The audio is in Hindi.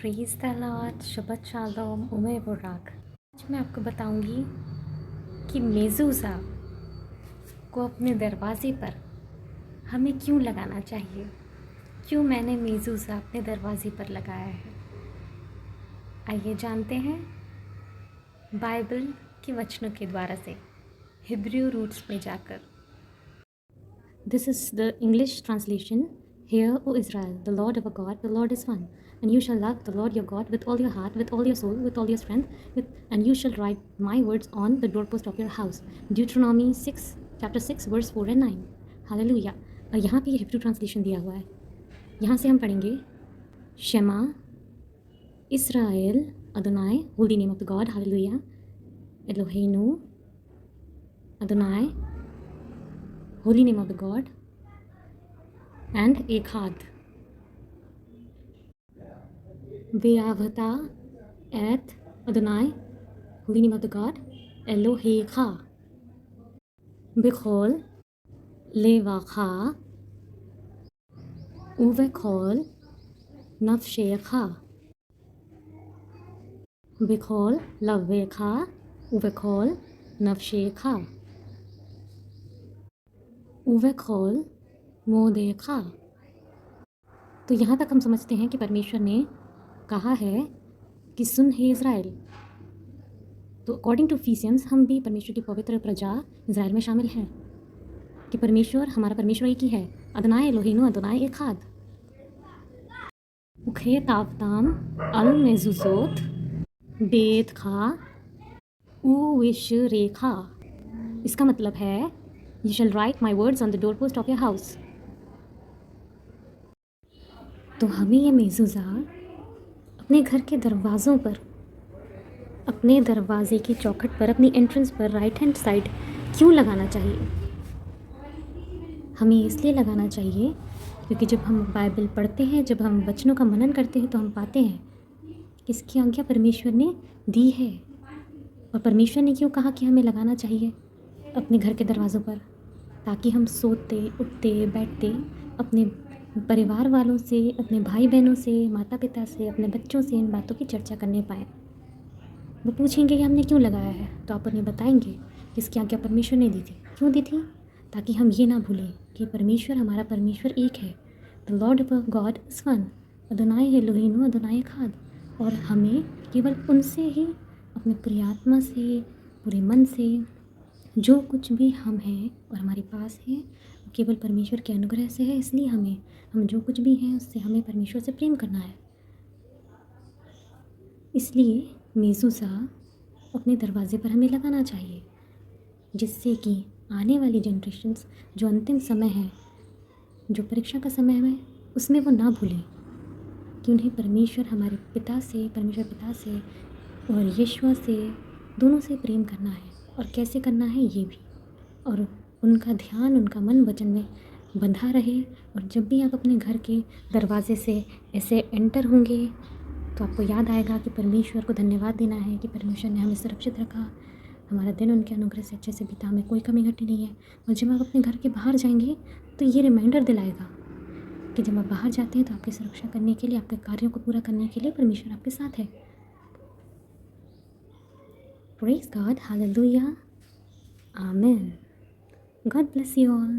Praise the Lord, Shabbat shalom, उमे बुराक। आज मैं आपको बताऊंगी कि मेज़ूज़ा को अपने दरवाज़े पर हमें क्यों लगाना चाहिए। क्यों मैंने मेज़ूज़ा अपने दरवाज़े पर लगाया है। आइए जानते हैं बाइबल के वचनों के द्वारा से, हिब्रू रूट्स में जाकर। This is the English translation. Hear, O Israel, the Lord our God, the Lord is one. And you shall love the Lord your God with all your heart, with all your soul, with all your strength, and you shall write my words on the doorpost of your house. Deuteronomy 6, chapter 6, verse 4 and 9. Hallelujah. और यहाँ पे हिब्रू ट्रांसलेशन दिया हुआ है। यहाँ से हम पढ़ेंगे शमा इस्राएल अदोनाई, holy name of the God, hallelujah, एलोहेनु अदोनाई, holy name of the God, and Echad. Ve'avata et Adonai, holy name of the God, Elohecha. Bechol levacha uvechol nafshecha. Bechol lavecha uvechol nafshecha. उवेखोल मोदेखा। तो यहाँ तक हम समझते हैं कि परमेश्वर ने कहा है कि सुन हे इज़राइल। तो अकॉर्डिंग टू इफिसियंस हम भी परमेश्वर की पवित्र प्रजा इज़राइल में शामिल हैं कि परमेश्वर, हमारा परमेश्वर एक ही है, अदनाए एलोहेनु अदनाए एखाद। उखे तावताम अल मेजुजोत बेत खा उ विश रेखा। इसका मतलब है You shall write my words on the doorpost of your house. तो हमें ये मेज़ूज़ा अपने घर के दरवाज़ों पर, अपने दरवाज़े की चौखट पर, अपनी एंट्रेंस पर राइट हैंड साइड क्यों लगाना चाहिए। हमें इसलिए लगाना चाहिए क्योंकि जब हम बाइबल पढ़ते हैं, जब हम वचनों का मनन करते हैं, तो हम पाते हैं कि इसकी आज्ञा परमेश्वर ने दी है। और परमेश्वर ने क्यों कहा कि हमें लगाना चाहिए अपने घर के दरवाज़ों पर, ताकि हम सोते उठते बैठते अपने परिवार वालों से, अपने भाई बहनों से, माता पिता से, अपने बच्चों से इन बातों की चर्चा करने पाएँ। वो पूछेंगे कि हमने क्यों लगाया है, तो आप उन्हें बताएंगे कि इसकी आज्ञा परमेश्वर ने दी थी। क्यों दी थी? ताकि हम ये ना भूलें कि परमेश्वर, हमारा परमेश्वर एक है। The Lord of God is one, अदोनाई एलोहेनु अदोनाई एखाद। और हमें केवल उनसे ही, अपने पूरी आत्मा से, पूरे मन से, जो कुछ भी हम हैं और हमारे पास है, केवल परमेश्वर के अनुग्रह से है। इसलिए हम जो कुछ भी हैं उससे हमें परमेश्वर से प्रेम करना है। इसलिए मेज़ूज़ा अपने दरवाज़े पर हमें लगाना चाहिए, जिससे कि आने वाली जनरेशन्स, जो अंतिम समय है, जो परीक्षा का समय है, उसमें वो ना भूलें कि उन्हें परमेश्वर, हमारे पिता से, परमेश्वर पिता से और यीशु से, दोनों से प्रेम करना है। और कैसे करना है ये भी, और उनका ध्यान, उनका मन वचन में बंधा रहे। और जब भी आप अपने घर के दरवाजे से ऐसे एंटर होंगे तो आपको याद आएगा कि परमेश्वर को धन्यवाद देना है कि परमेश्वर ने हमें सुरक्षित रखा, हमारा दिन उनके अनुग्रह से अच्छे से बीता, हमें कोई कमी घटी नहीं है। और जब आप अपने घर के बाहर जाएंगे तो ये रिमाइंडर दिलाएगा कि जब आप बाहर जाते हैं तो आपकी सुरक्षा करने के लिए, आपके कार्यों को पूरा करने के लिए परमेश्वर आपके साथ है। Praise God, hallelujah, amen. God bless you all.